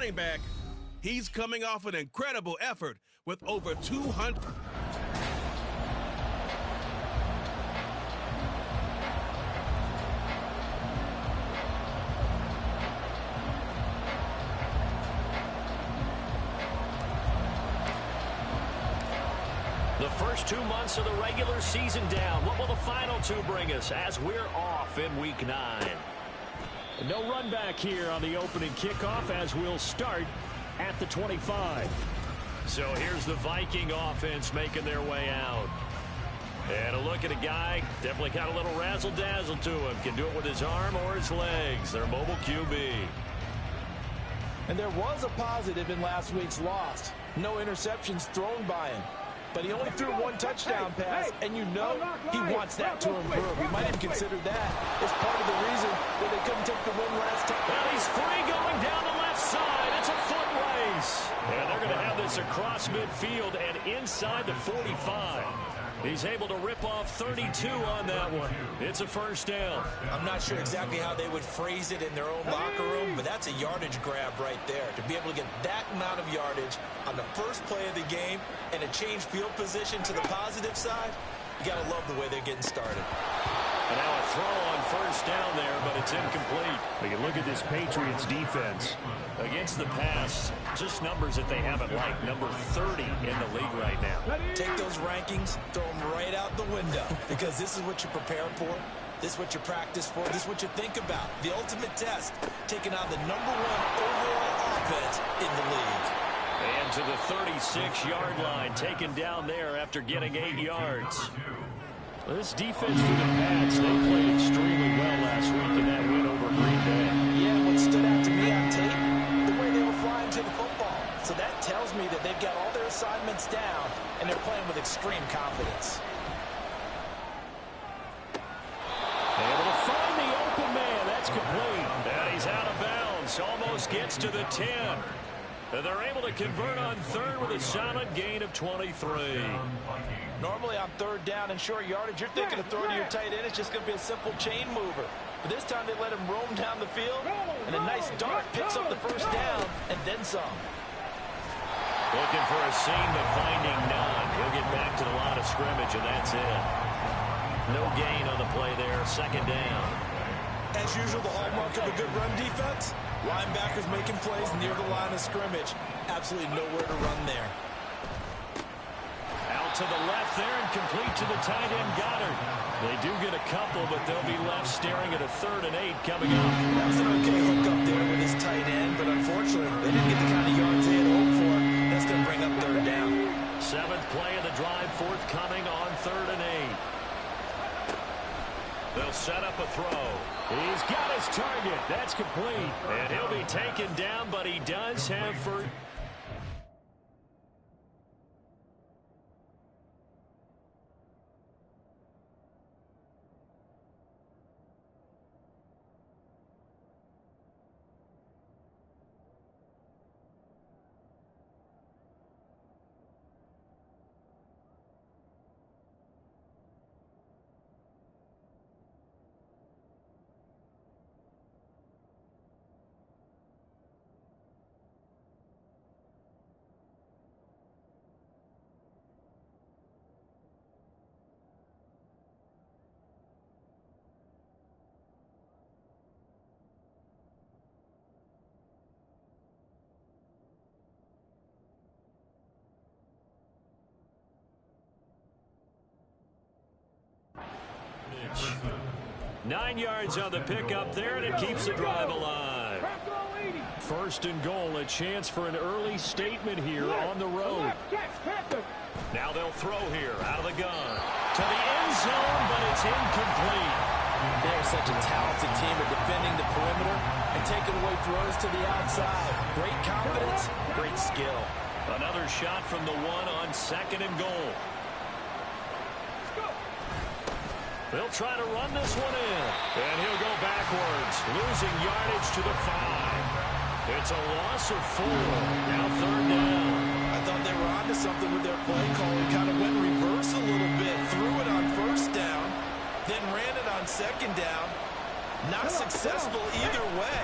running back. He's coming off an incredible effort with over 200. The first 2 months of the regular season down. What will the final 2 bring us as we're off in Week 9? No run back here on the opening kickoff as we'll start at the 25. So here's the Viking offense making their way out. And a look at a guy, definitely got a little razzle-dazzle to him. Can do it with his arm or his legs. Their mobile QB. And there was a positive in last week's loss. No interceptions thrown by him. But he only threw 1 touchdown pass, and you know he wants that to improve. He might even consider that as part of the reason that they couldn't take the win last time. Well, he's free going down the left side. It's a foot race. And they're going to have this across midfield and inside the 45. He's able to rip off 32 on that one. It's a first down. I'm not sure exactly how they would phrase it in their own locker room, but that's a yardage grab right there. To be able to get that amount of yardage on the first play of the game and a change field position to the positive side, you got to love the way they're getting started. And now a throw on first down there, but it's incomplete. We can look at this Patriots defense. Against the pass, just numbers that they haven't liked. Number 30 in the league right now. Take those rankings, throw them right out the window, because this is what you prepare for. This is what you practice for. This is what you think about. The ultimate test, taking on the #1 overall offense in the league. And to the 36-yard line, taken down there after getting 8 yards. Well, this defense for the Pats, they played extremely well last week in that win over Green Bay. Yeah, what stood out to me on tape, the way they were flying to the football. So that tells me that they've got all their assignments down, and they're playing with extreme confidence. Able to find the open man. That's complete. And he's out of bounds. Almost gets to the 10. And they're able to convert on third with a solid gain of 23. Normally on third down and short yardage, you're thinking of throwing to your tight end. It's just going to be a simple chain mover. But this time they let him roam down the field, and a nice dart picks up the first down and then some. Looking for a seam, but finding none. He'll get back to the line of scrimmage, and that's it. No gain on the play there. Second down. As usual, the hallmark of a good run defense, linebackers making plays near the line of scrimmage. Absolutely nowhere to run there. Out to the left there and complete to the tight end, Goddard. They do get a couple, but they'll be left staring at a 3rd and 8 coming up. That was an okay hook up there with his tight end, but unfortunately, they didn't get the kind of yards they had hoped for. That's going to bring up 3rd down. 7th play of the drive, forthcoming on 3rd and 8. They'll set up a throw. He's got his target. That's complete. And he'll be taken down, but he does have first. Mitch. 9 yards on the pickup there, and it keeps the drive alive. 1st and goal, a chance for an early statement here on the road. Now they'll throw here, out of the gun. To the end zone, but it's incomplete. They're such a talented team at defending the perimeter and taking away throws to the outside. Great confidence, great skill. Another shot from the 1 on 2nd and goal. They'll try to run this one in. And he'll go backwards, losing yardage to the 5. It's a loss of 4. Now 3rd down. I thought they were onto something with their play call and kind of went reverse a little bit. Threw it on 1st down, then ran it on 2nd down. Not successful either way.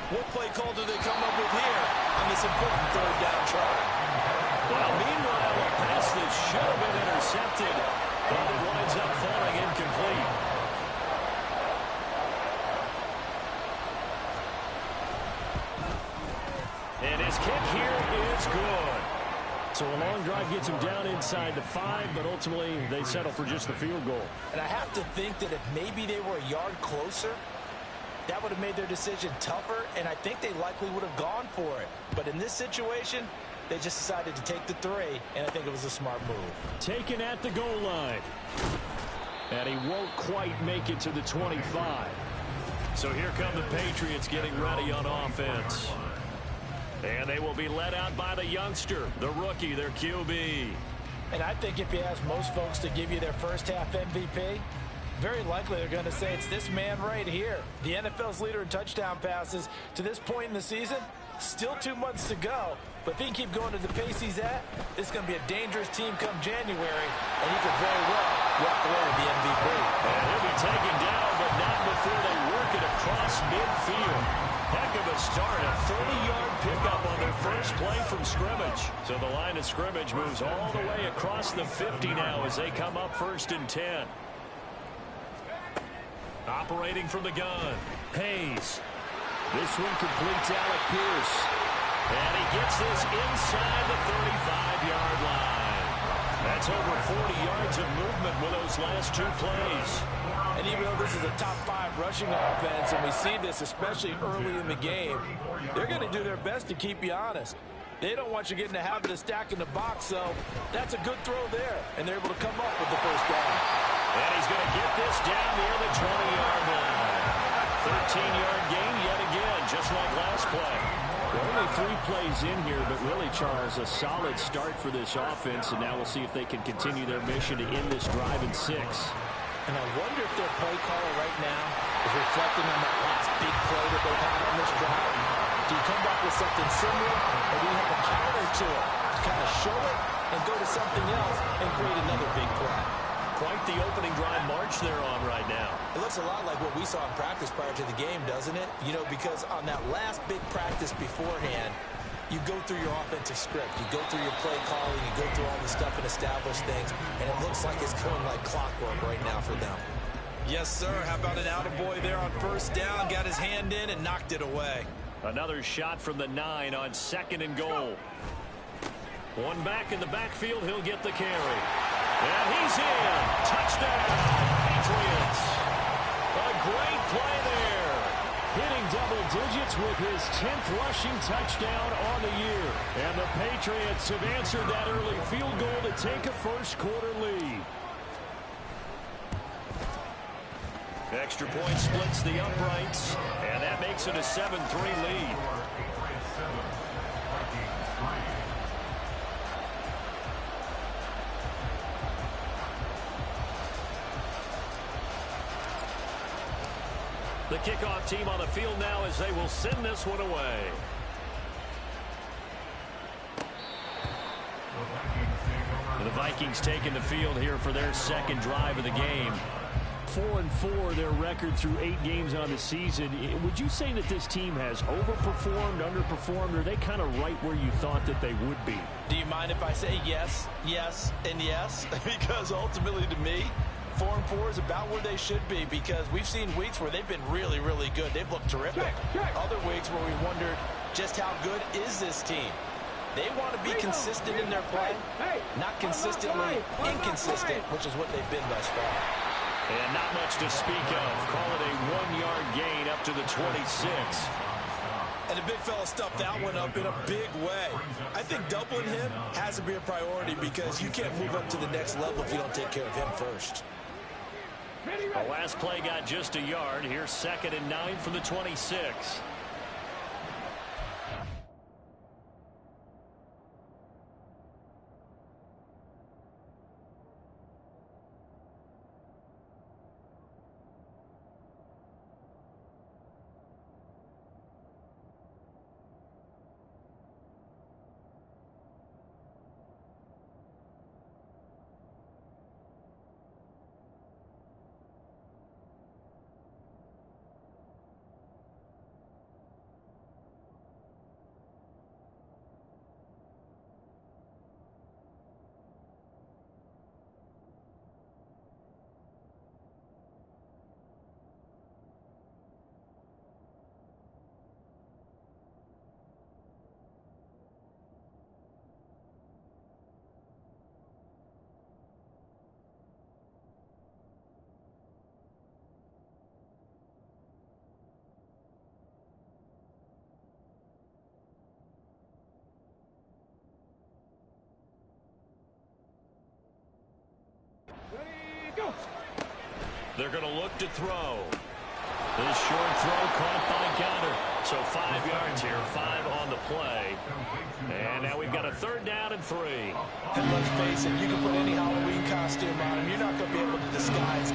What play call do they come up with here on this important third down try? Well, meanwhile, a pass that should have been intercepted, but it winds up falling incomplete. And his kick here is good. So a long drive gets him down inside the 5, but ultimately they settle for just the field goal. And I have to think that if maybe they were a yard closer, that would have made their decision tougher, and I think they likely would have gone for it. But in this situation, they just decided to take the 3, and I think it was a smart move. Taken at the goal line. And he won't quite make it to the 25. So here come the Patriots getting ready on offense. And they will be led out by the youngster, the rookie, their QB. And I think if you ask most folks to give you their first half MVP, very likely they're going to say it's this man right here. The NFL's leader in touchdown passes to this point in the season. Still 2 months to go. But if he can keep going at the pace he's at, this is going to be a dangerous team come January. And he could very well walk away with the MVP. And he'll be taken down, but not before they work it across midfield. Heck of a start, a 30-yard pickup on their first play from scrimmage. So the line of scrimmage moves all the way across the 50 now as they come up 1st and 10. Operating from the gun, Hayes. This one completes Alec Pierce. And he gets this inside the 35-yard line. That's over 40 yards of movement with those last 2 plays. And even though this is a top 5 rushing offense, and we see this especially early in the game, they're going to do their best to keep you honest. They don't want you getting the habit of stacking the box, so that's a good throw there. And they're able to come up with the first down. And he's going to get this down near the 20-yard line. 13-yard gain yet again, just like last play. We're only 3 plays in here, but really, Charles, a solid start for this offense, and now we'll see if they can continue their mission to end this drive in 6. And I wonder if their play caller right now is reflecting on that last big play that they've had on this drive. Do you come back with something similar, or do you have a counter to it to kind of show it and go to something else and create another big play? Quite the opening drive march they're on right now. It looks a lot like what we saw in practice prior to the game, doesn't it? You know, because on that last big practice beforehand, you go through your offensive script. You go through your play calling. You go through all the stuff and establish things. And it looks like it's going like clockwork right now for them. Yes, sir. How about an attaboy there on first down? Got his hand in and knocked it away. Another shot from the 9 on 2nd and goal. One back in the backfield. He'll get the carry. And he's in. Touchdown, Patriots. A great play there. Hitting double digits with his 10th rushing touchdown on the year. And the Patriots have answered that early field goal to take a first-quarter lead. Extra point splits the uprights, and that makes it a 7-3 lead. The kickoff team on the field now as they will send this one away. The Vikings taking the field here for their 2nd drive of the game. 4-4, their record through 8 games on the season. Would you say that this team has overperformed, underperformed, or are they kind of right where you thought that they would be? Do you mind if I say yes, yes, and yes? Because ultimately to me, 4-4 is about where they should be, because we've seen weeks where they've been really, really good. They've looked terrific. Other weeks where we wondered just how good is this team. They want to be consistent in their play, not consistently inconsistent, which is what they've been thus far. And not much to speak of. Call it a 1-yard gain up to the 26. And the big fella stuffed that one up in a big way. I think doubling him has to be a priority, because you can't move up to the next level if you don't take care of him first. The last play got just a yard. Here's 2nd and 9 from the 26. They're going to look to throw. This short throw caught by Goddard. So 5 yards here, 5 on the play. And now we've got a 3rd down and 3. And let's face it, you can put any Halloween costume on him. You're not going to be able to disguise.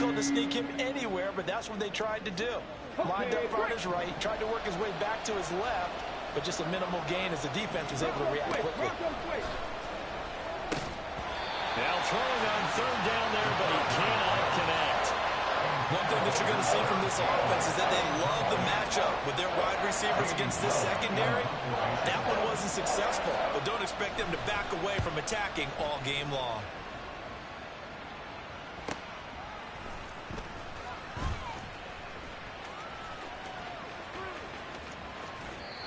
To sneak him anywhere, but that's what they tried to do. Lined up on his right, tried to work his way back to his left, but just a minimal gain as the defense was able to react quickly. Now throwing on 3rd down there, but he cannot connect. One thing that you're going to see from this offense is that they love the matchup with their wide receivers against this secondary. That one wasn't successful, but don't expect them to back away from attacking all game long.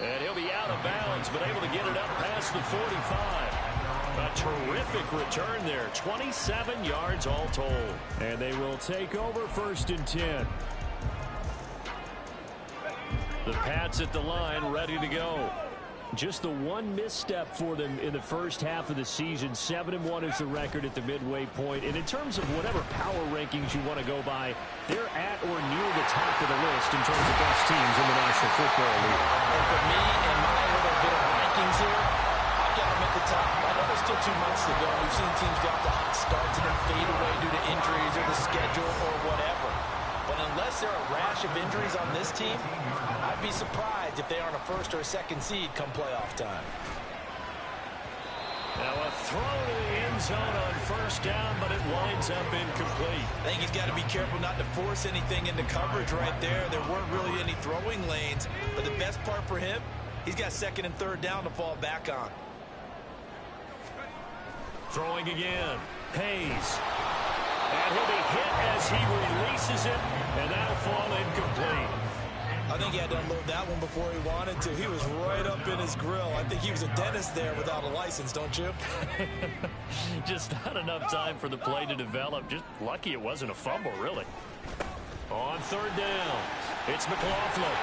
And he'll be out of bounds, but able to get it up past the 45. A terrific return there. 27 yards all told. And they will take over 1st and 10. The Pats at the line, ready to go. Just the one misstep for them in the first half of the season. 7-1 is the record at the midway point. And in terms of whatever power rankings you want to go by, they're at or near the top of the list in terms of best teams in the National Football League. And for me and my little bit of rankings here, I got them at the top. I know there's still 2 months to go. We've seen teams get off to hot starts and then fade away due to injuries or the schedule or whatever. But unless there are a rash of injuries on this team, I'd be surprised if they aren't a 1st or a 2nd seed come playoff time. Now a throw to the end zone on 1st down, but it winds up incomplete. I think he's got to be careful not to force anything into coverage right there. There weren't really any throwing lanes, but the best part for him, he's got 2nd and 3rd down to fall back on. Throwing again. Hayes. And he'll be hit as he releases it, and that'll fall incomplete. I think he had to unload that one before he wanted to. He was right up in his grill. I think he was a dentist there without a license, don't you? Just not enough time for the play to develop. Just lucky it wasn't a fumble, really. On 3rd down, it's McLaughlin.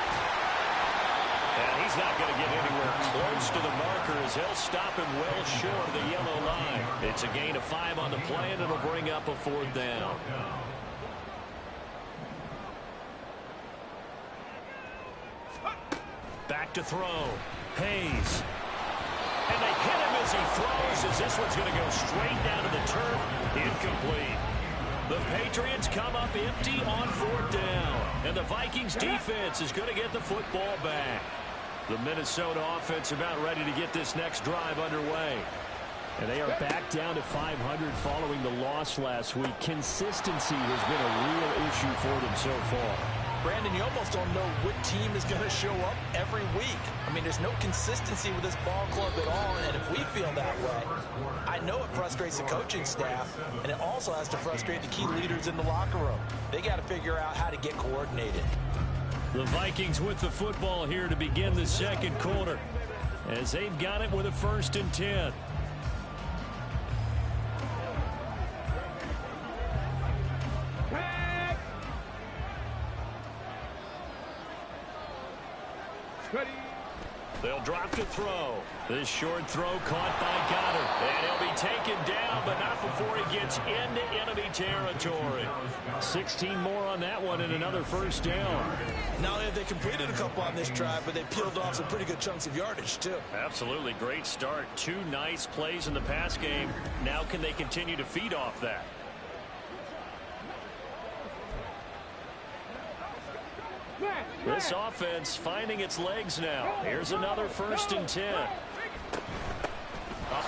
And he's not going to get anywhere close to the marker as he'll stop him well short of the yellow line. It's a gain of 5 on the play, and it'll bring up a 4th down. Back to throw. Hayes. And they hit him as he throws, as this one's going to go straight down to the turf. Incomplete. The Patriots come up empty on 4th down. And the Vikings defense is going to get the football back. The Minnesota offense about ready to get this next drive underway. And they are back down to 500 following the loss last week. Consistency has been a real issue for them so far. Brandon, you almost don't know what team is going to show up every week. I mean, there's no consistency with this ball club at all, and if we feel that way, I know it frustrates the coaching staff, and it also has to frustrate the key leaders in the locker room. They got to figure out how to get coordinated. The Vikings with the football here to begin the 2nd quarter, as they've got it with a 1st and 10. They'll drop to throw. This short throw caught by Goddard. And he'll be taken down, but not before he gets into enemy territory. 16 more on that one and another 1st down. Not only have they completed a couple on this drive, but they peeled off some pretty good chunks of yardage, too. Absolutely great start. 2 nice plays in the pass game. Now can they continue to feed off that? This offense finding its legs now. Here's another 1st and 10. Up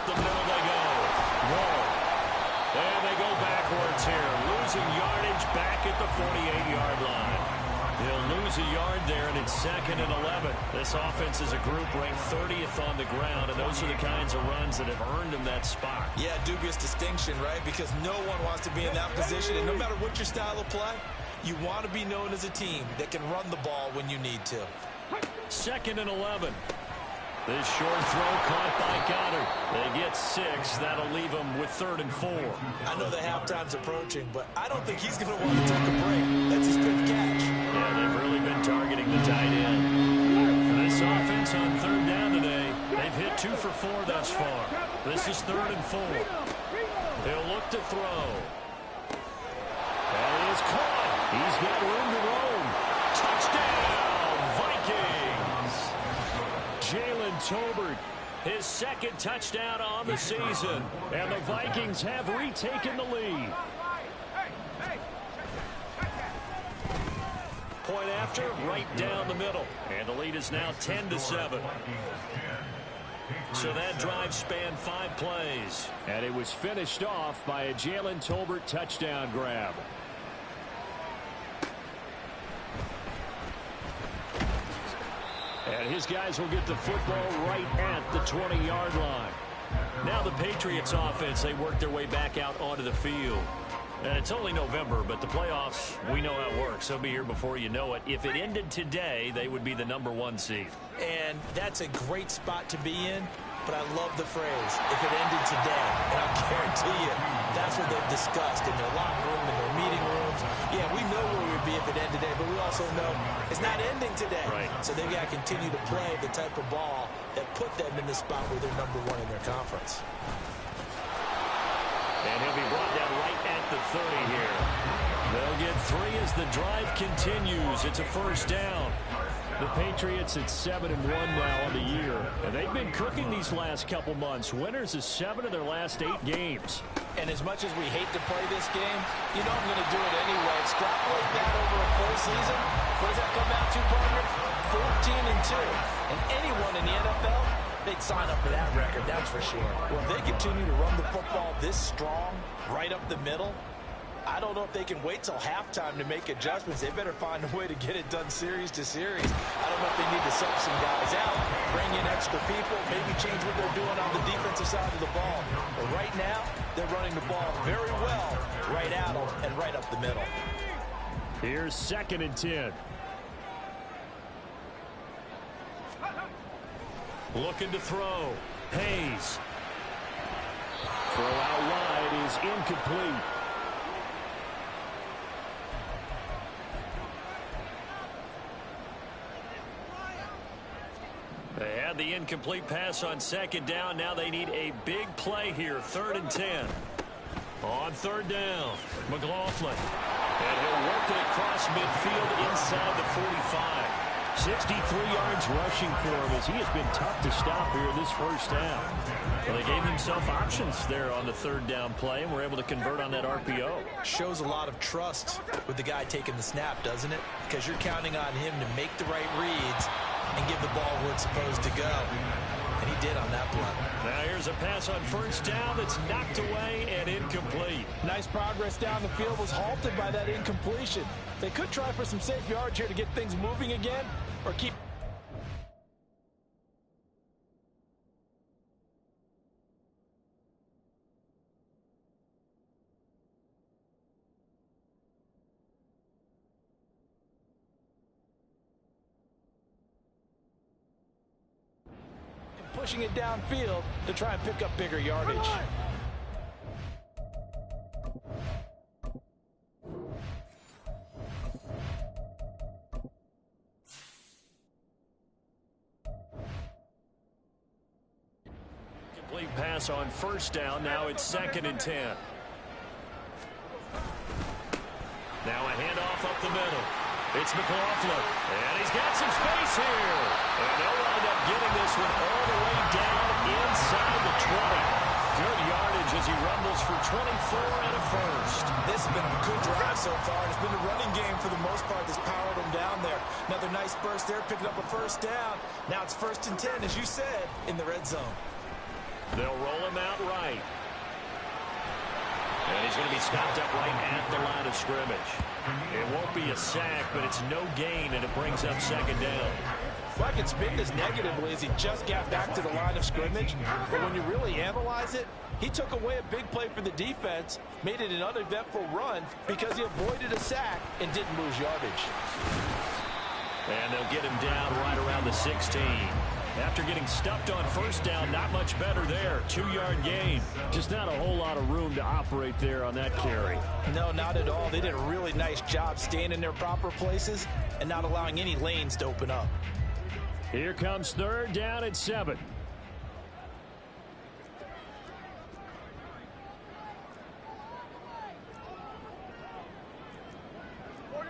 the middle they go. Whoa. And they go backwards here. Losing yardage back at the 48-yard line. They'll lose a yard there, and it's 2nd and 11. This offense is a group ranked 30th on the ground, and those are the kinds of runs that have earned them that spot. Yeah, dubious distinction, right? Because no one wants to be in that position, and no matter what your style of play, you want to be known as a team that can run the ball when you need to. 2nd and 11. This short throw caught by Goddard. They get 6. That'll leave them with 3rd and 4. I know the halftime's approaching, but I don't think he's going to want to take a break. That's his good catch. Yeah, they've really been targeting the tight end. This offense on 3rd down today, they've hit 2 for 4 thus far. This is 3rd and 4. They'll look to throw. That is caught. He's got room to roam. Touchdown, Vikings. Jalen Tolbert, his 2nd touchdown on the season. And the Vikings have retaken the lead. Point after, right down the middle. And the lead is now 10-7. So that drive spanned 5 plays. And it was finished off by a Jalen Tolbert touchdown grab. And his guys will get the football right at the 20-yard line. Now the Patriots offense, they work their way back out onto the field. And it's only November, but the playoffs, we know how it works. They'll be here before you know it. If it ended today, they would be the #1 seed. And that's a great spot to be in, but I love the phrase, if it ended today. And I guarantee you, that's what they've discussed in their locker room, in their meeting rooms. Yeah, we know where we would be if it ended today, but we also know it's not ending today. Right. So they've got to continue to play the type of ball that put them in the spot where they're #1 in their conference. And he'll be brought down right at the 30 here. They'll get 3 as the drive continues. It's a first down. The Patriots at 7-1 now on the year. And they've been cooking these last couple months. Winners of 7 of their last 8 games. And as much as we hate to play this game, you know I'm going to do it anyway. Extrapolate that over a full season. What does that come out to, partner? 14-2. And anyone in the NFL, they'd sign up for that record, that's for sure. Well, if they continue to run the football this strong, right up the middle, I don't know if they can wait till halftime to make adjustments. They better find a way to get it done series to series. I don't know if they need to sub some guys out, bring in extra people, maybe change what they're doing on the defensive side of the ball. But right now, they're running the ball very well right at them and right up the middle. Here's 2nd and 10. Looking to throw. Hayes. Throw out wide is incomplete. They had the incomplete pass on 2nd down. Now they need a big play here. 3rd and 10. On 3rd down, McLaughlin. And he'll work it across midfield inside the 45. 63 yards rushing for him as he has been tough to stop here in this first half. Well, they gave themselves options there on the 3rd down play and were able to convert on that RPO. Shows a lot of trust with the guy taking the snap, doesn't it? Because you're counting on him to make the right reads and give the ball where it's supposed to go. And he did on that play. Now here's a pass on 1st down that's knocked away and incomplete. Nice progress down the field, was halted by that incompletion. They could try for some safe yards here to get things moving again, or keep... pushing it downfield to try and pick up bigger yardage. Complete pass on 1st down. Now it's 2nd and 10. Now a handoff up the middle. It's McLaughlin. And he's got some space here. And they'll wind up getting this one all the way down inside the 20. Good yardage as he rumbles for 24 and a first. This has been a good drive so far. It's been a running game for the most part that's powered them down there. Another nice burst there, picking up a 1st down. Now it's 1st and 10, as you said, in the red zone. They'll roll him out right. And he's going to be stopped up right at the line of scrimmage. It won't be a sack, but it's no gain, and it brings up 2nd down. Well, I can spin this negatively as he just got back to the line of scrimmage. But when you really analyze it, he took away a big play for the defense, made it an uneventful run because he avoided a sack and didn't lose yardage. And they'll get him down right around the 16. After getting stuffed on 1st down, not much better there. 2-yard gain. Just not a whole lot of room to operate there on that carry. No, not at all. They did a really nice job staying in their proper places and not allowing any lanes to open up. Here comes 3rd down at 7.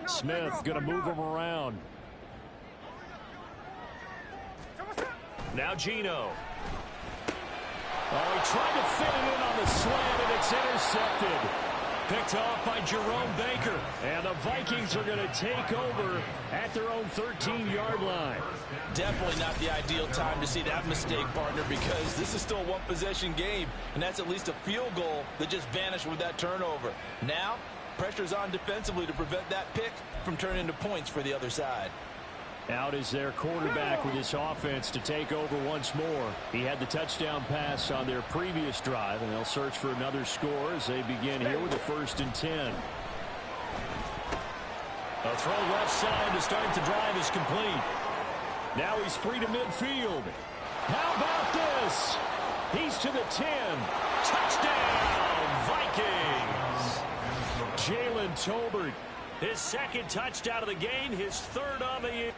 Smith going to move him around. Now Geno. Oh, he tried to fit it in on the slant, and it's intercepted. Picked off by Jerome Baker. And the Vikings are going to take over at their own 13-yard line. Definitely not the ideal time to see that mistake, partner, because this is still a one-possession game, and that's at least a field goal that just vanished with that turnover. Now, pressure's on defensively to prevent that pick from turning into points for the other side. Out is their quarterback with his offense to take over once more. He had the touchdown pass on their previous drive, and they'll search for another score as they begin here with a 1st and 10. A throw left side to start the drive is complete. Now he's free to midfield. How about this? He's to the 10. Touchdown, Vikings! Jalen Tolbert, his 2nd touchdown of the game, his 3rd on the year.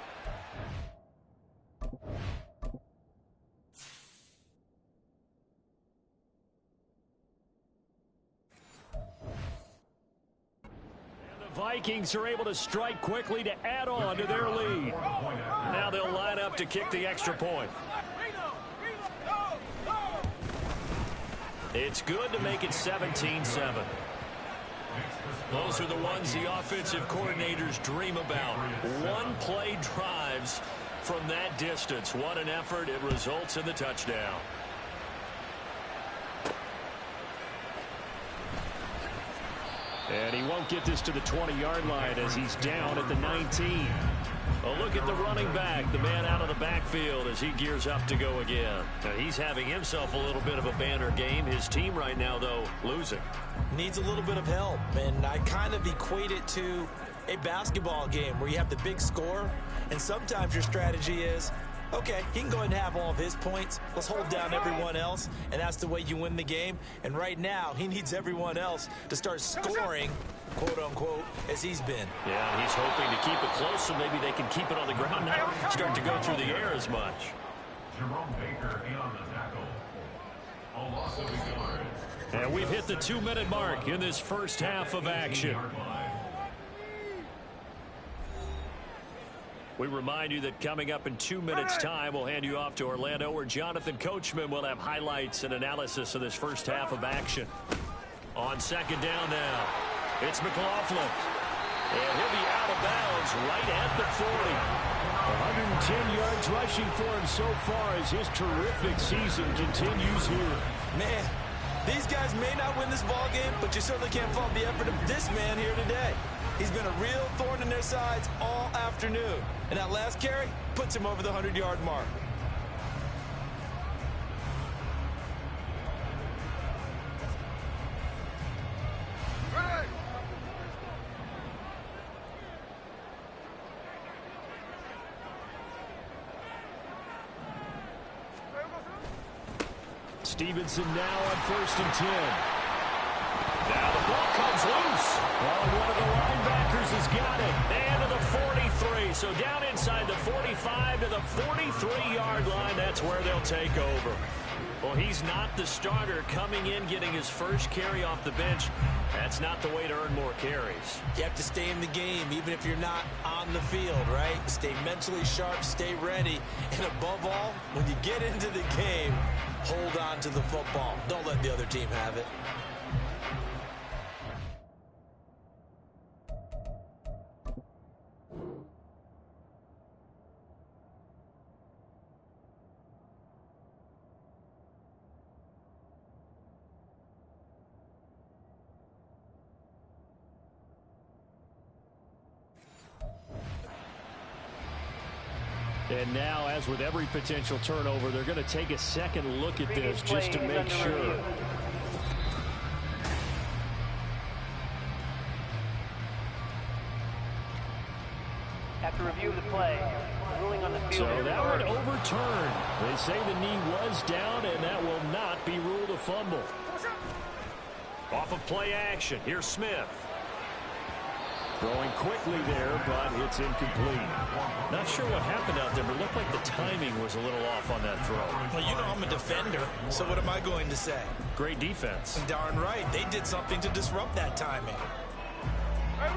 Vikings are able to strike quickly to add on to their lead. Now they'll line up to kick the extra point. It's good to make it 17-7. Those are the ones the offensive coordinators dream about. One-play drives from that distance. What an effort. It results in the touchdown. And he won't get this to the 20-yard line as he's down at the 19. A look at the running back, the man out of the backfield as he gears up to go again. Now, he's having himself a little bit of a banner game. His team right now, though, losing. Needs a little bit of help, and I kind of equate it to a basketball game where you have the big score, and sometimes your strategy is, okay, he can go ahead and have all of his points. Let's hold down everyone else, and that's the way you win the game. And right now, he needs everyone else to start scoring, quote-unquote, as he's been. Yeah, he's hoping to keep it close so maybe they can keep it on the ground, not start to go through the air as much. Jerome Baker in on the tackle. A loss of a yard. And we've hit the 2-minute mark in this first half of action. We remind you that coming up in 2 minutes' time, we'll hand you off to Orlando, where Jonathan Coachman will have highlights and analysis of this first half of action. On 2nd down now, it's McLaughlin. And he'll be out of bounds right at the 40. 110 yards rushing for him so far as his terrific season continues here. Man, these guys may not win this ball game, but you certainly can't fault the effort of this man here today. He's been a real thorn in their sides all afternoon. And that last carry puts him over the 100-yard mark. Stevenson now on 1st and 10. Now the ball comes loose. Oh, one of the linebackers has got it. And to the 43. So down inside the 45 to the 43-yard line. That's where they'll take over. Well, he's not the starter coming in, getting his first carry off the bench. That's not the way to earn more carries. You have to stay in the game, even if you're not on the field, right? Stay mentally sharp, stay ready. And above all, when you get into the game, hold on to the football. Don't let the other team have it. And now, as with every potential turnover, they're going to take a second look at this just to make sure. After review of the play, ruling on the field. So that one overturned. They say the knee was down, and that will not be ruled a fumble. Off of play action, here's Smith. Throwing quickly there, but it's incomplete. Not sure what happened out there, but it looked like the timing was a little off on that throw. Well, you know I'm a defender, so what am I going to say? Great defense. Darn right. They did something to disrupt that timing.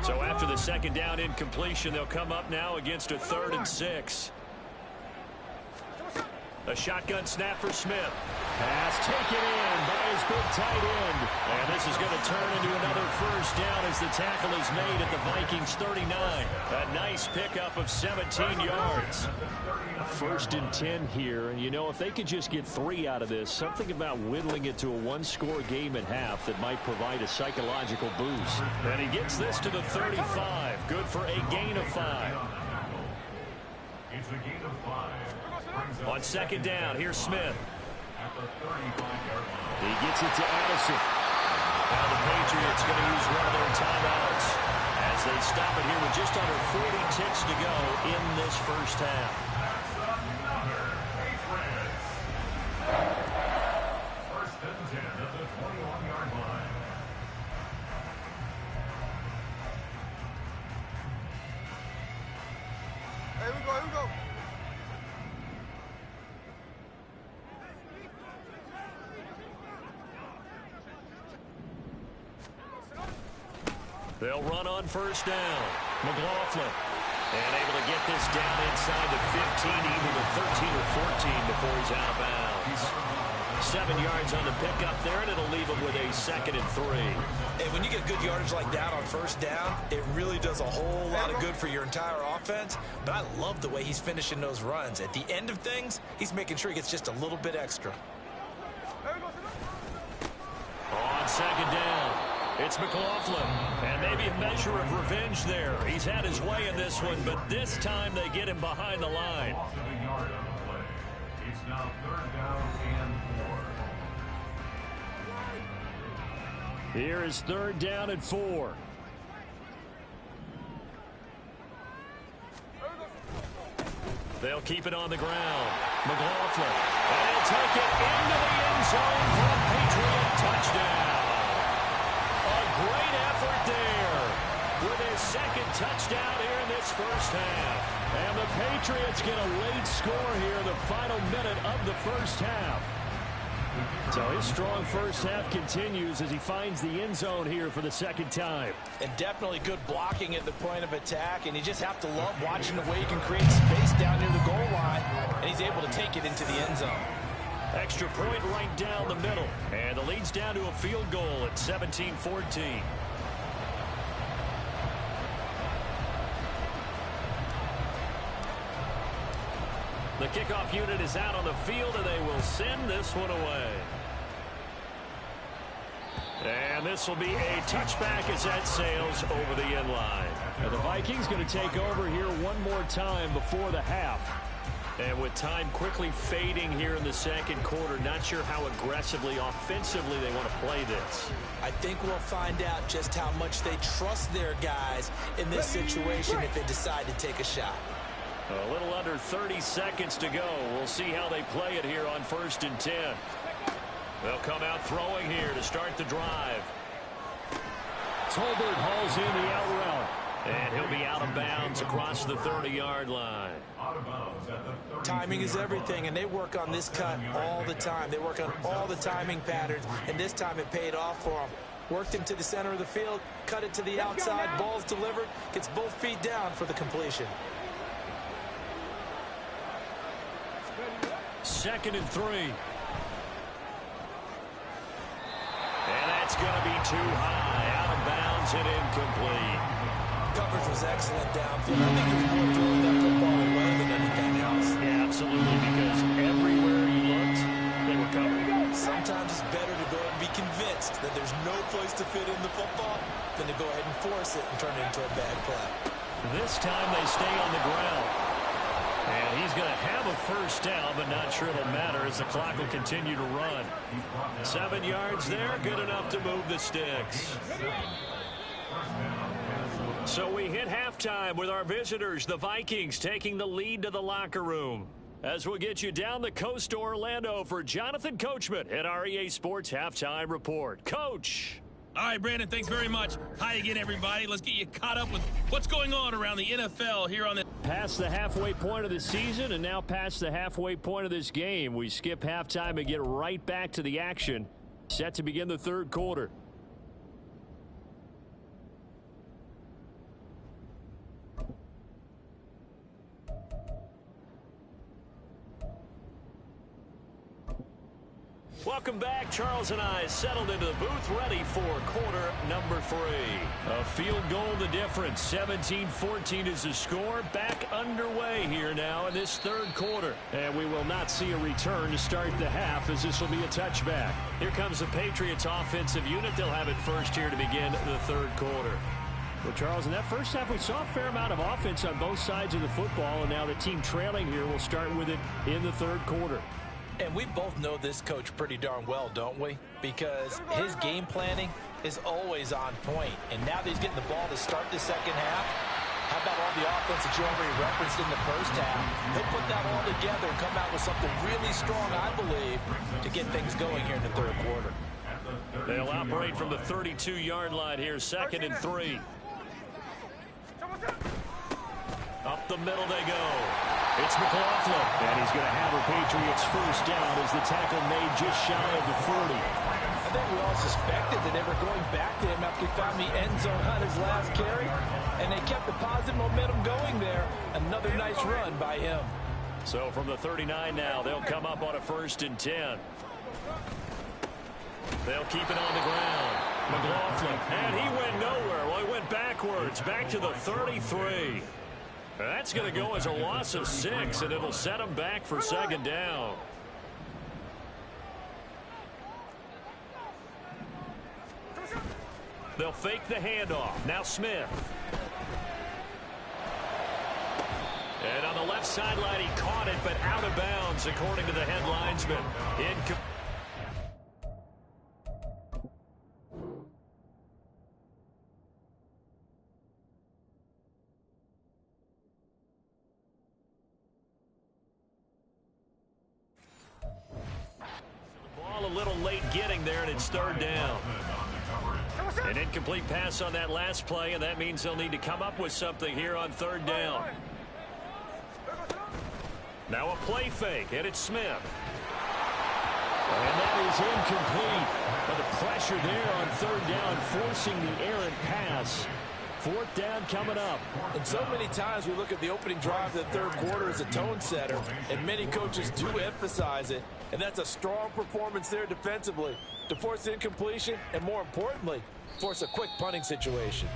So after the second down incompletion, they'll come up now against a 3rd and 6. A shotgun snap for Smith. Pass taken in by his big tight end. And this is going to turn into another first down as the tackle is made at the Vikings 39. A nice pickup of 17 yards. 1st and 10 here. And, you know, if they could just get 3 out of this, something about whittling it to a one-score game at half that might provide a psychological boost. And he gets this to the 35. Good for a gain of 5. It's a gain of 5. On second down, here's Smith. At the 35-yard line. He gets it to Addison. Now the Patriots going to use one of their timeouts as they stop it here with just under 40 ticks to go in this first half. That's another Patriots. First and 10 at the 21-yard line. Here we go. They'll run on first down. McLaughlin. And able to get this down inside the 15, even the 13 or 14 before he's out of bounds. 7 yards on the pickup there, and it'll leave him with a 2nd and 3. And when you get good yardage like that on first down, it really does a whole lot of good for your entire offense. But I love the way he's finishing those runs. At the end of things, he's making sure he gets just a little bit extra. On second down, it's McLaughlin. And maybe a measure of revenge there. He's had his way in this one, but this time they get him behind the line. Loss of a yard on the play. It's now 3rd down and 4. Here is 3rd down and 4. They'll keep it on the ground. McLaughlin. And he'll take it into the end zone for a Patriot touchdown. A great effort there with his 2nd touchdown here in this first half. And the Patriots get a late score here in the final minute of the first half. So his strong first half continues as he finds the end zone here for the 2nd time. And definitely good blocking at the point of attack. And you just have to love watching the way he can create space down near the goal line. And he's able to take it into the end zone. Extra point right down the middle. And the lead's down to a field goal at 17-14. The kickoff unit is out on the field, and they will send this one away. And this will be a touchback as that sails over the end line. Now the Vikings going to take over here one more time before the half. And with time quickly fading here in the 2nd quarter, not sure how aggressively, offensively they want to play this. I think we'll find out just how much they trust their guys in this situation if they decide to take a shot. A little under 30 seconds to go. We'll see how they play it here on 1st and 10. They'll come out throwing here to start the drive. Tolbert hauls in the out route. And he'll be out of bounds across the 30-yard line. Out of bounds at the 30. Timing is everything, and they work on this cut all the time. They work on all the timing patterns, and this time it paid off for them. Worked him to the center of the field, cut it to the outside, ball's delivered, gets both feet down for the completion. 2nd and 3. And that's going to be too high, out of bounds and incomplete. Coverage was excellent downfield. I think it was more throwing that football away than anything else. Yeah, absolutely, because everywhere he looked, they were covered. Sometimes it's better to go ahead and be convinced that there's no place to fit in the football than to go ahead and force it and turn it into a bad play. This time they stay on the ground. And he's going to have a first down, but not sure it'll matter as the clock will continue to run. 7 yards there, good enough to move the sticks. So we hit halftime with our visitors, the Vikings, taking the lead to the locker room. As we'll get you down the coast to Orlando for Jonathan Coachman at our EA Sports Halftime Report. Coach. All right, Brandon, thanks very much. Hi again, everybody. Let's get you caught up with what's going on around the NFL here on the... Past the halfway point of the season and now past the halfway point of this game. We skip halftime and get right back to the action. Set to begin the 3rd quarter. Welcome back. Charles and I settled into the booth ready for quarter number 3. A field goal the difference. 17-14 is the score. Back underway here now in this 3rd quarter. And we will not see a return to start the half as this will be a touchback. Here comes the Patriots offensive unit. They'll have it first here to begin the 3rd quarter. Well, Charles, in that first half, we saw a fair amount of offense on both sides of the football, and now the team trailing here will start with it in the third quarter. And we both know this coach pretty darn well, don't we? Because his game planning is always on point. And now that he's getting the ball to start the second half, how about all the offense that you already referenced in the first half? He'll put that all together and come out with something really strong, I believe, to get things going here in the third quarter. They'll operate from the 32-yard line here, 2nd and 3. Up the middle they go. It's McLaughlin, and he's going to have a Patriots first down as the tackle made just shy of the 40. I think we all suspected that they were going back to him after he found the end zone on his last carry, and they kept the positive momentum going there. Another nice run by him. So from the 39 now, they'll come up on a 1st and 10. They'll keep it on the ground. McLaughlin, and he went nowhere. Well, he went backwards, back to the 33. That's going to go as a loss of 6, and it'll set him back for 2nd down. They'll fake the handoff. Now Smith. And on the left sideline, he caught it, but out of bounds, according to the head linesman. Ball a little late getting there, and it's 3rd down. An incomplete pass on that last play, and that means they'll need to come up with something here on 3rd down. Now a play fake, and it's Smith. And that is incomplete. But the pressure there on 3rd down, forcing the errant pass. 4th down coming up. And so many times we look at the opening drive of the third quarter as a tone setter, and many coaches do emphasize it. And that's a strong performance there defensively to force incompletion and, more importantly, force a quick punting situation.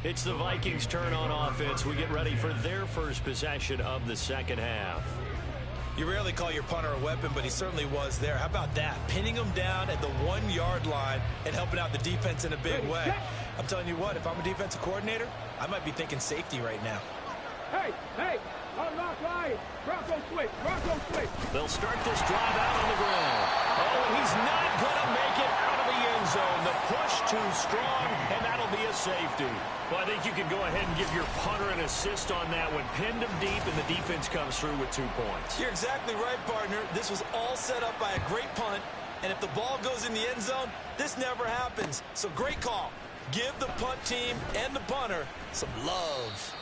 It's the Vikings' turn on offense. We get ready for their first possession of the second half. You rarely call your punter a weapon, but he certainly was there. How about that? Pinning him down at the 1-yard line and helping out the defense in a big way. I'm telling you what, if I'm a defensive coordinator, I might be thinking safety right now. Hey, unlock line. Bronco switch. They'll start this drive out on the ground. Oh, and he's not going to make it out of the end zone. The push too strong, and that'll be a safety. Well, I think you can go ahead and give your punter an assist on that one. Pinned him deep, and the defense comes through with 2 points. You're exactly right, partner. This was all set up by a great punt, and if the ball goes in the end zone, this never happens. So great call. Give the punt team and the punter some love.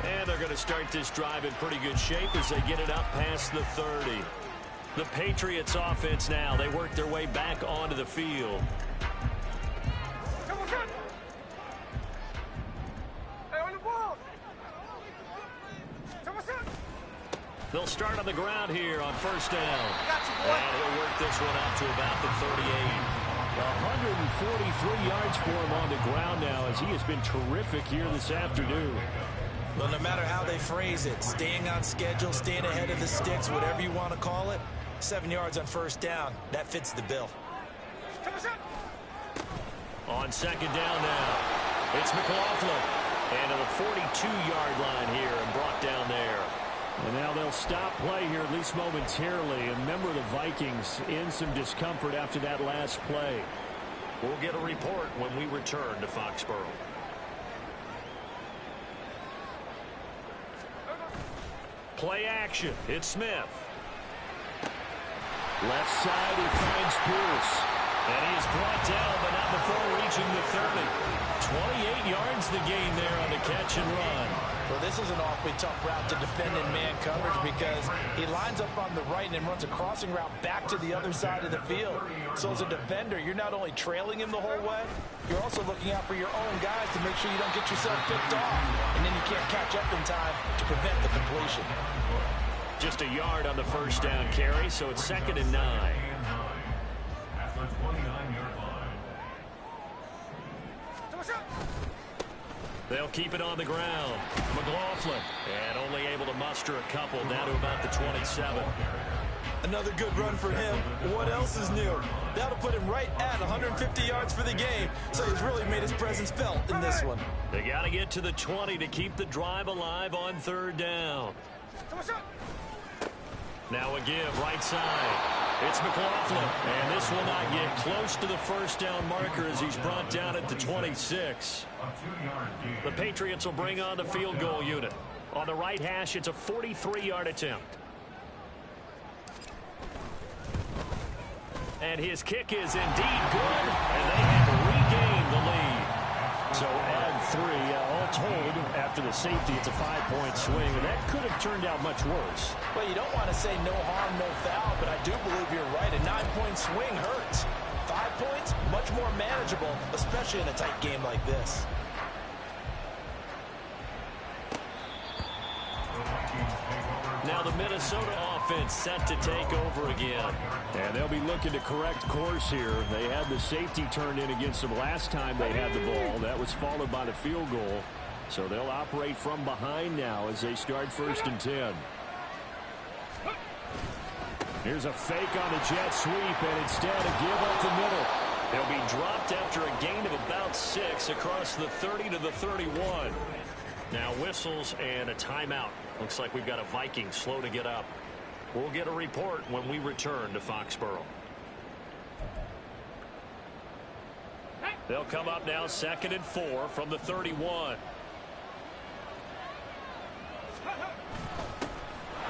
And they're going to start this drive in pretty good shape as they get it up past the 30. The Patriots offense now, they work their way back onto the field. They'll start on the ground here on 1st down. And he'll work this one up to about the 38. 143 yards for him on the ground now as he has been terrific here this afternoon. Well, no matter how they phrase it, staying on schedule, staying ahead of the sticks, whatever you want to call it, 7 yards on 1st down, that fits the bill. On 2nd down now, it's McLaughlin. And to the 42-yard line here and brought down there. And now they'll stop play here, at least momentarily. And remember, the Vikings in some discomfort after that last play. We'll get a report when we return to Foxborough. Play action. It's Smith. Left side, he finds Pierce. And he is brought down, but not before reaching the 30. 28 yards the gain there on the catch and run. Well, this is an awfully tough route to defend in man coverage because he lines up on the right and then runs a crossing route back to the other side of the field. So as a defender, you're not only trailing him the whole way, you're also looking out for your own guys to make sure you don't get yourself picked off. And then you can't catch up in time to prevent the completion. Just a yard on the 1st down carry, so it's 2nd and 9. At the 29-yard line. They'll keep it on the ground. McLaughlin, and only able to muster a couple down to about the 27. Another good run for him. What else is new? That'll put him right at 150 yards for the game, so he's really made his presence felt in this one. They got to get to the 20 to keep the drive alive on 3rd down. Now a give, right side. It's McLaughlin, and this will not get close to the 1st down marker as he's brought down at the 26. The Patriots will bring on the field goal unit. On the right hash, it's a 43-yard attempt. And his kick is indeed good, and they have regained the lead. So add 3, all told, after the safety, it's a 5-point swing, and that could have turned out much worse. Well, you don't want to say no harm, no foul, but I do believe you're right. A 9-point swing hurts. 5 points, much more manageable, especially in a tight game like this. Now the Minnesota offense set to take over again. And they'll be looking to correct course here. They had the safety turned in against them last time they had the ball. That was followed by the field goal. So they'll operate from behind now as they start 1st and 10. Here's a fake on the jet sweep, and instead a give up the middle. They'll be dropped after a gain of about 6 across the 30 to the 31. Now whistles and a timeout. Looks like we've got a Viking slow to get up. We'll get a report when we return to Foxborough. They'll come up now 2nd and 4 from the 31.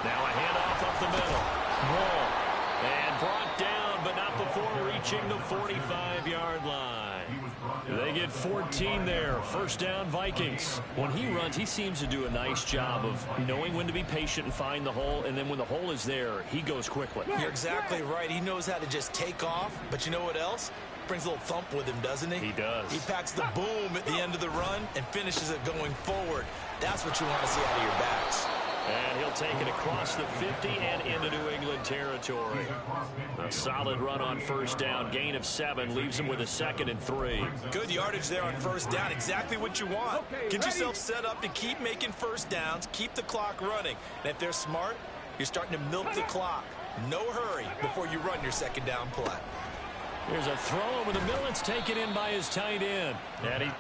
Now a handoff up the middle. Whoa. And brought down, but not before reaching the 45-yard line. They get 14 there. 1st down, Vikings. When he runs, he seems to do a nice job of knowing when to be patient and find the hole, and then when the hole is there, he goes quickly. You're exactly right. He knows how to just take off, but you know what else? Brings a little thump with him, doesn't he? He does. He packs the boom at the end of the run and finishes it going forward. That's what you want to see out of your backs. And he'll take it across the 50 and into New England territory. A solid run on 1st down. Gain of 7 leaves him with a 2nd and 3. Good yardage there on 1st down. Exactly what you want. Get yourself set up to keep making 1st downs. Keep the clock running. And if they're smart, you're starting to milk the clock. No hurry before you run your 2nd down play. Here's a throw over the middle. It's taken in by his tight end. And he...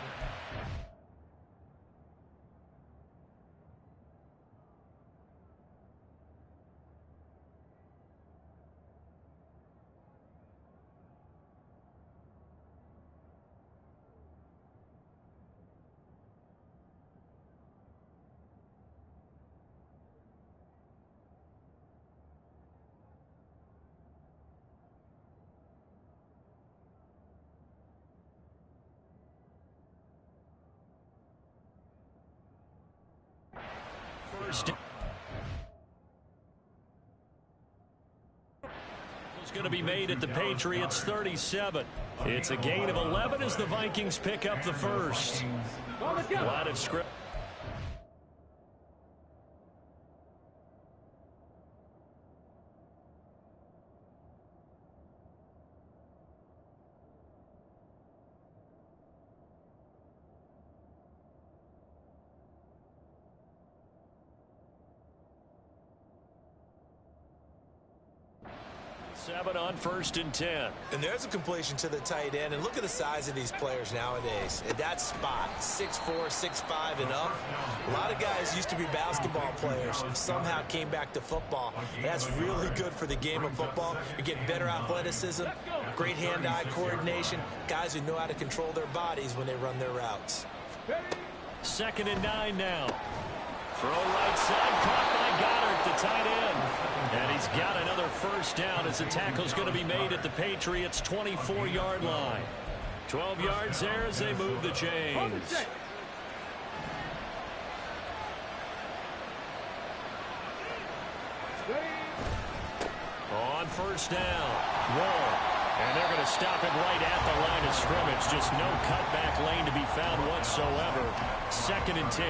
It's going to be made at the Patriots 37. It's a gain of 11 as the Vikings pick up the 1st. A lot of script. On 1st and 10. And there's a completion to the tight end. And look at the size of these players nowadays. At that spot, 6'4", 6'5", and up. A lot of guys used to be basketball players and somehow came back to football. That's really good for the game of football. You get better athleticism, great hand-eye coordination, guys who know how to control their bodies when they run their routes. 2nd and 9 now. Throw right side, caught by Goddard, the tight end. And he's got another 1st down as the tackle's going to be made at the Patriots' 24-yard line. 12 yards there as they move the chains. On 1st down. Whoa. And they're going to stop him right at the line of scrimmage. Just no cutback lane to be found whatsoever. 2nd and 10.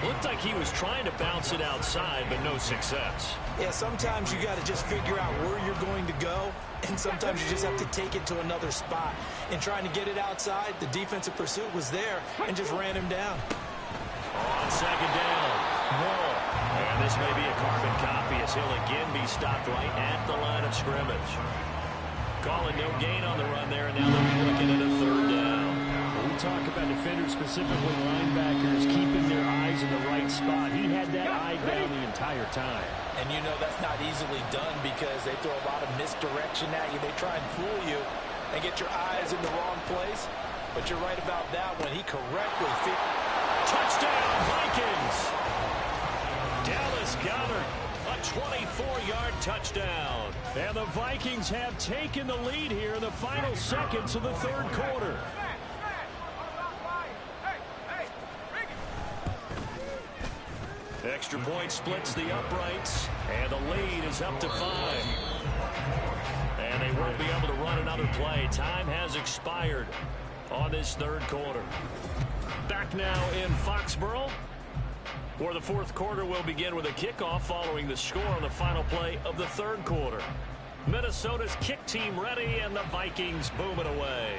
Looked like he was trying to bounce it outside, but no success. Yeah, sometimes you got to just figure out where you're going to go, and sometimes you just have to take it to another spot. In trying to get it outside, the defensive pursuit was there and just ran him down. On 2nd down. Whoa. And And this may be a carbon copy as he'll again be stopped right at the line of scrimmage. Calling no gain on the run there, and now they'll be looking at a third down. When we talk about defenders, specifically linebackers, keeping their eyes in the right spot. He had that eye down the entire time. And you know that's not easily done because they throw a lot of misdirection at you. They try and fool you and get your eyes in the wrong place. But you're right about that one. He correctly Touchdown, Vikings! Dallas Goedert, a 24-yard touchdown. And the Vikings have taken the lead here in the final seconds of the third quarter. Extra point splits the uprights, and the lead is up to 5. And they won't be able to run another play. Time has expired on this third quarter. Back now in Foxborough, where the fourth quarter will begin with a kickoff following the score on the final play of the third quarter. Minnesota's kick team ready, and the Vikings booming away.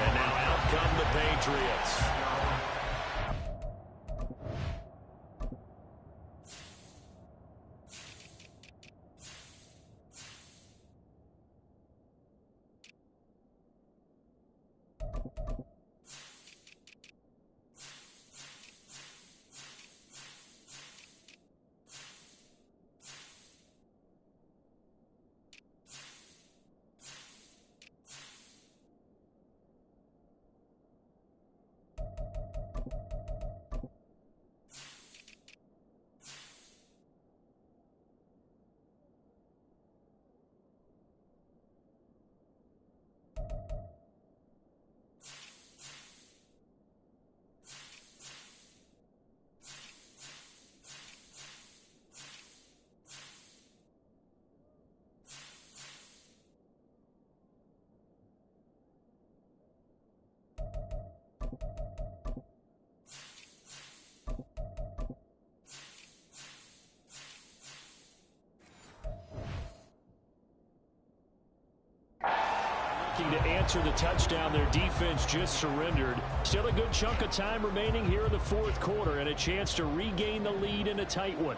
And now out come the Patriots. To answer the touchdown, their defense just surrendered. Still a good chunk of time remaining here in the fourth quarter and a chance to regain the lead in a tight one.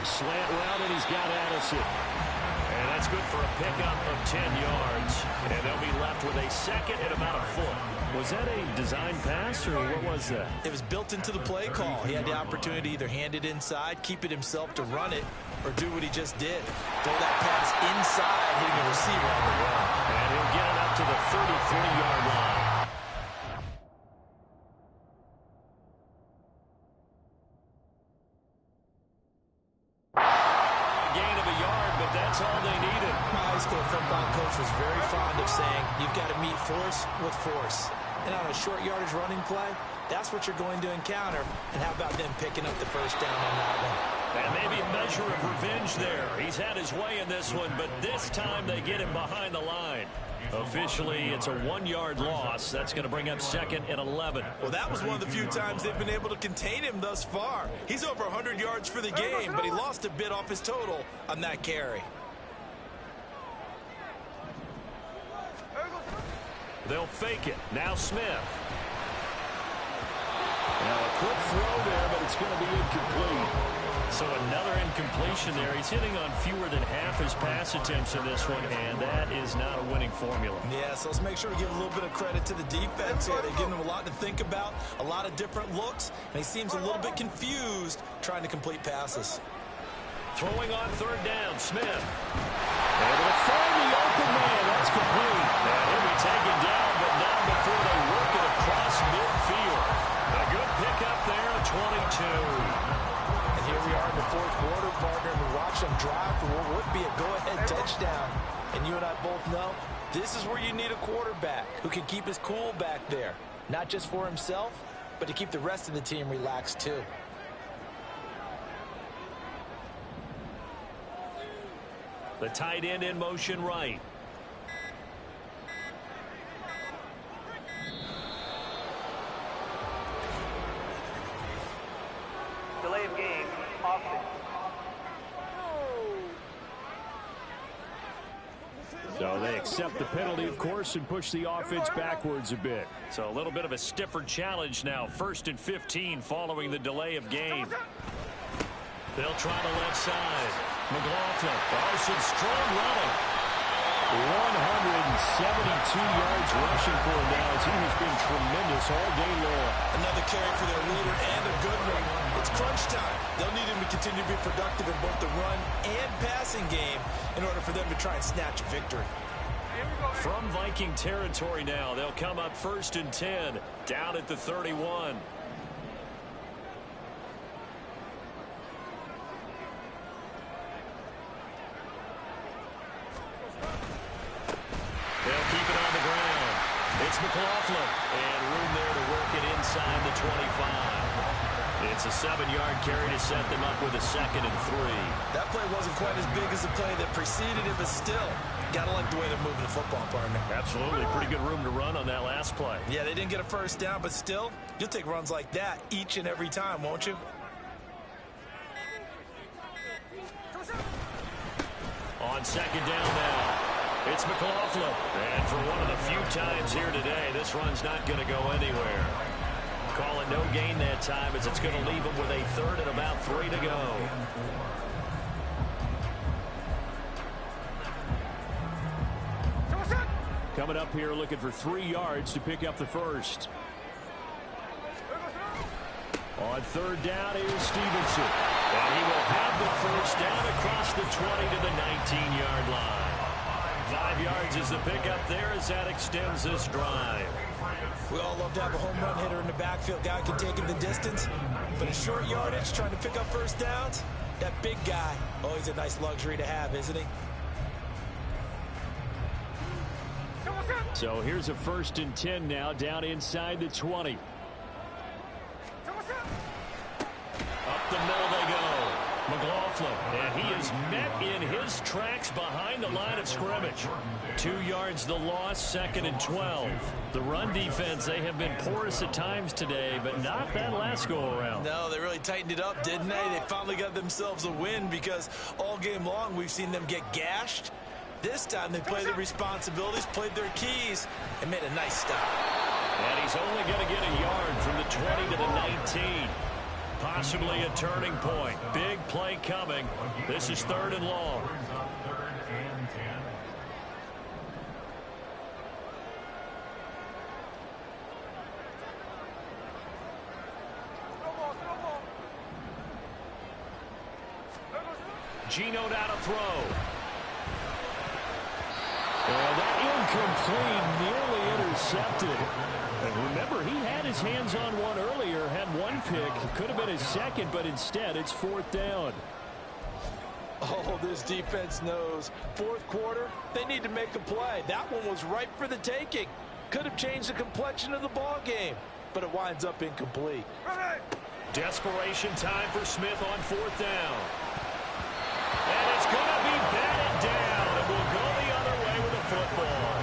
Slant route, and he's got Addison. And that's good for a pickup of 10 yards. And they'll be left with a second and about a foot. Was that a design pass, or what was that? It was built into the play call. He had the opportunity to either hand it inside, keep it himself to run it, or do what he just did. Throw that pass inside, hitting the receiver on the run. And he'll get it up to the 33-yard line. Gain of a yard, but that's all they needed. My high school football coach was very fond of saying, you've got to meet force with force. And on a short yardage running play, that's what you're going to encounter. And how about them picking up the first down on that one? And maybe a measure of revenge there. He's had his way in this one, but this time they get him behind the line. Officially, it's a 1-yard loss. That's going to bring up second and 11. Well, that was one of the few times they've been able to contain him thus far. He's over 100 yards for the game, but he lost a bit off his total on that carry. They'll fake it. Now Smith. Now a quick throw there, but it's going to be incomplete. So another incompletion there. He's hitting on fewer than half his pass attempts in this one, and that is not a winning formula. Yeah, so let's make sure to give a little bit of credit to the defense here. They've given him a lot to think about, a lot of different looks, and he seems a little bit confused trying to complete passes. Throwing on third down, Smith. Able to find the open man. That's complete. And he'll be taken down, but not before they work it across midfield. A good pickup there, a 22. And here we are in the fourth quarter, partner, and we watch them drive for what would be a go-ahead touchdown. And you and I both know this is where you need a quarterback who can keep his cool back there. Not just for himself, but to keep the rest of the team relaxed too. The tight end in motion right. Delay of game, offense. accept the penalty, of course, and push the offense backwards a bit. So a little bit of a stiffer challenge now. 1st and 15 following the delay of game. They'll try the left side. McLaughlin. Oh, some strong running. 172 yards rushing for him now as he has been tremendous all day long. Another carry for their leader and a good one. It's crunch time. They'll need him to continue to be productive in both the run and passing game in order for them to try and snatch a victory. From Viking territory now, they'll come up 1st and 10, down at the 31. They'll keep it on the ground. It's McLaughlin, and room there to work it inside the 25. It's a 7-yard carry to set them up with a 2nd and 3. That play wasn't quite as big as the play that preceded it, but still, gotta like the way they're moving the football, partner. Absolutely. Pretty good room to run on that last play. Yeah, they didn't get a first down, but still, you'll take runs like that each and every time, won't you? On 2nd down now, it's McLaughlin. And for one of the few times here today, this run's not going to go anywhere. Calling no gain that time as it's going to leave them with a 3rd and about 3 to go. Coming up here looking for 3 yards to pick up the first. On 3rd down, here's Stevenson. And he will have the first down across the 20 to the 19-yard line. 5 yards is the pickup there as that extends this drive. We all love to have a home run hitter in the backfield. Guy can take him the distance. But in short yardage, trying to pick up first downs, that big guy, always a nice luxury to have, isn't he? So here's a 1st and 10 now, down inside the 20. Up the middle they go. McLaughlin, and he is met in his tracks behind the line of scrimmage. 2 yards the loss, 2nd and 12. The run defense, they have been porous at times today, but not that last go-around. No, they really tightened it up, didn't they? They finally got themselves a win because all game long we've seen them get gashed. This time they played their responsibilities, played their keys, and made a nice stop. And he's only going to get a yard from the 20 to the 19. Possibly a turning point. Big play coming. This is 3rd and long. Geno down to throw. And that incomplete, nearly intercepted. And remember, he had his hands on one earlier, had one pick. Could have been his 2nd, but instead it's 4th down. Oh, this defense knows. 4th quarter, they need to make a play. That one was ripe for the taking. Could have changed the complexion of the ball game, but it winds up incomplete. Desperation time for Smith on 4th down. And it's going to be batted down, and we'll go the other way with the football.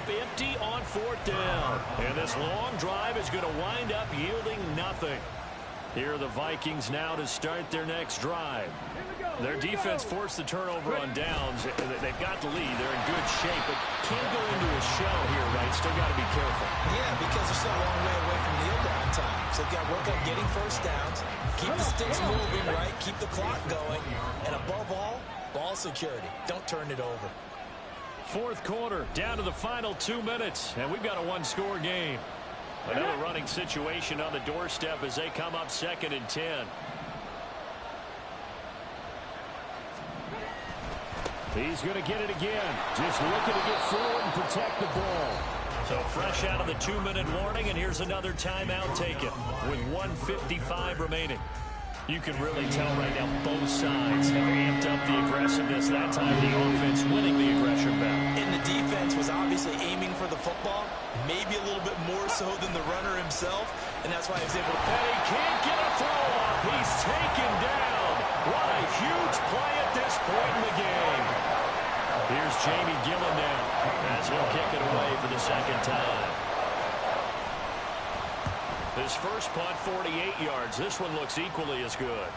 Empty on 4th down. And this long drive is going to wind up yielding nothing. Here are the Vikings now to start their next drive. Their defense forced the turnover on downs. They've got the lead. They're in good shape, but can't go into a shell here, right? Still got to be careful. Yeah, because they're still a long way away from kneel down time. So they've got to work on getting first downs, keep the sticks moving, right? Keep the clock going. And above all, ball security. Don't turn it over. 4th quarter, down to the final 2 minutes, and we've got a 1-score game. Another running situation on the doorstep as they come up 2nd and 10. He's going to get it again. Just looking to get forward and protect the ball. So fresh out of the 2-minute warning, and here's another timeout taken with 1:55 remaining. You can really tell right now both sides have amped up the aggressiveness. That time the offense winning the aggression battle. And the defense was obviously aiming for the football, maybe a little bit more so than the runner himself, and that's why he was able to... And he can't get a throw off. He's taken down. What a huge play at this point in the game. Here's Jamie Gillen now as he'll kick it away for the second time. His first punt, 48 yards. This one looks equally as good.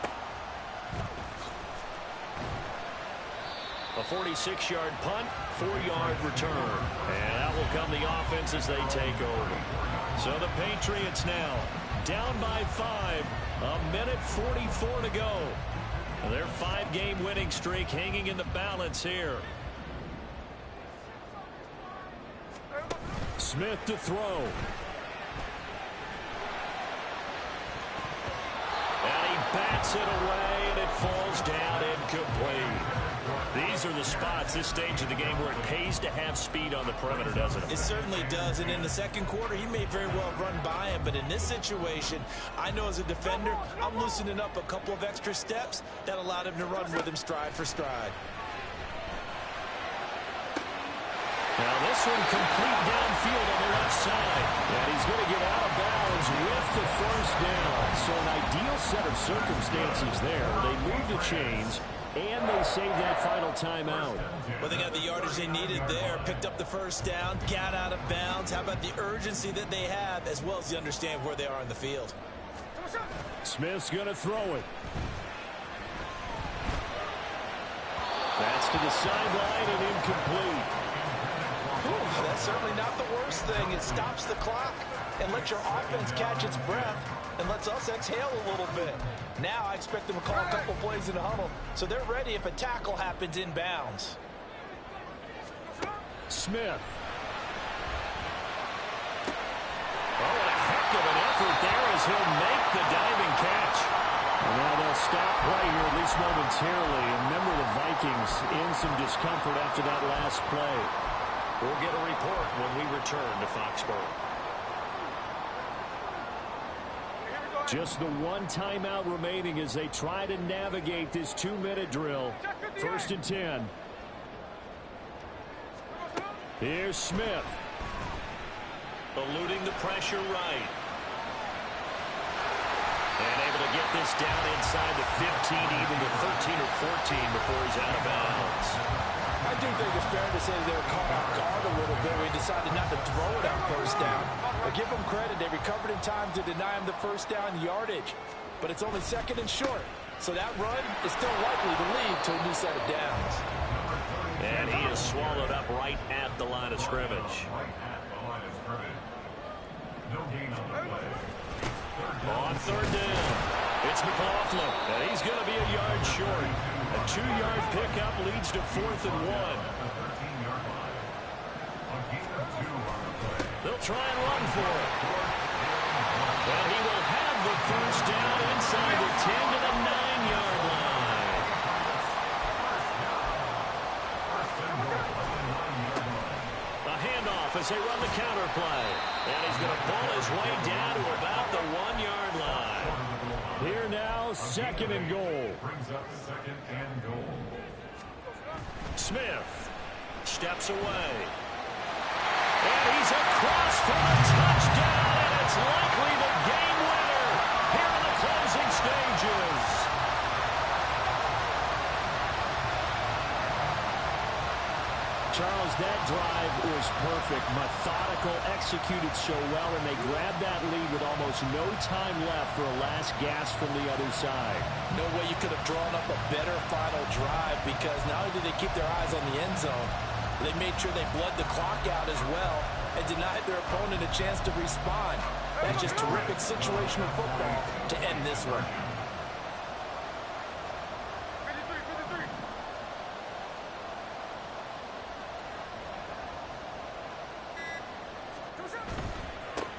A 46-yard punt, 4-yard return. And that will come the offense as they take over. So the Patriots now down by 5. A minute 44 to go. Their 5-game winning streak hanging in the balance here. Smith to throw. And he bats it away, and it falls down incomplete. These are the spots, this stage of the game, where it pays to have speed on the perimeter, doesn't it? It certainly does, and in the second quarter, he may very well run by him, but in this situation, I know as a defender, I'm loosening up a couple of extra steps that allowed him to run with him stride for stride. Now this one complete downfield on the left side. And he's going to get out of bounds with the first down. So an ideal set of circumstances there. They move the chains, and they save that final timeout. Well, they got the yardage they needed there, picked up the first down, got out of bounds. How about the urgency that they have, as well as the understand where they are in the field? Smith's going to throw it. That's to the sideline and incomplete. That's certainly not the worst thing. It stops the clock and lets your offense catch its breath and lets us exhale a little bit. Now I expect them to call a couple plays in the huddle, so they're ready if a tackle happens inbounds. Smith. Oh, and a heck of an effort there as he'll make the diving catch. And now they'll stop play here, at least momentarily. And remember, the Vikings in some discomfort after that last play. We'll get a report when we return to Foxborough. Just the one timeout remaining as they try to navigate this 2-minute drill. 1st and 10. Here's Smith. Eluding the pressure right. And able to get this down inside the 15, even to 13 or 14 before he's out of bounds. I do think it's fair to say they were caught off guard a little bit. We decided not to throw it on first down. But give them credit. They recovered in time to deny him the first down yardage. But it's only 2nd and short. So that run is still likely to lead to a new set of downs. And he is swallowed up right at the line of scrimmage. On 3rd down, it's McLaughlin. And he's going to be a yard short. A 2-yard pickup leads to 4th and 1. They'll try and run for it. Well, he will have the first down inside the 10 to the 9-yard line. A handoff as they run the counter play. And he's going to pull his way down to about the 1-yard line. Here now, 2nd and goal. Brings up 2nd and goal. Smith steps away. And he's across for a touchdown, and it's likely the game winner here in the closing stages. Charles, that drive was perfect. Methodical, executed so well, and they grabbed that lead with almost no time left for a last gasp from the other side. No way you could have drawn up a better final drive, because not only did they keep their eyes on the end zone, they made sure they bled the clock out as well and denied their opponent a chance to respond. That's just terrific situational football to end this one.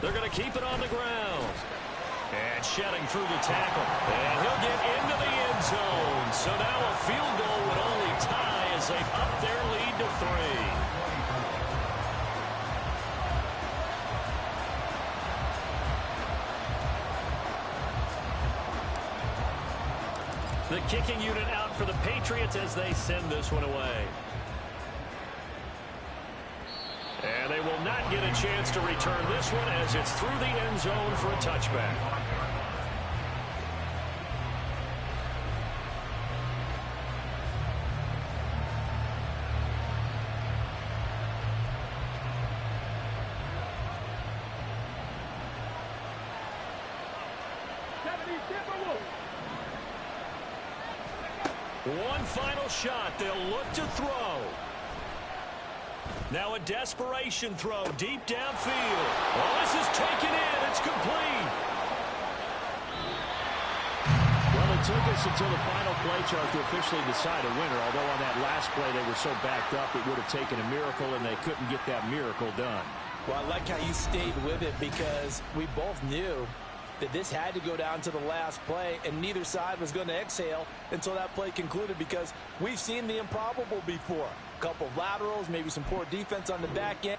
They're going to keep it on the ground. And shedding through the tackle. And he'll get into the end zone. So now a field goal would only tie as they up their lead to 3. The kicking unit out for the Patriots as they send this one away. And they will not get a chance to return this one as it's through the end zone for a touchback. One final shot. They'll look to throw. Now a desperation throw deep downfield. Oh, this is taken in. It's complete. Well, it took us until the final play chart to officially decide a winner, although on that last play they were so backed up it would have taken a miracle, and they couldn't get that miracle done. Well, I like how you stayed with it because we both knew that this had to go down to the last play, and neither side was going to exhale until that play concluded because we've seen the improbable before. A couple of laterals, maybe some poor defense on the back end.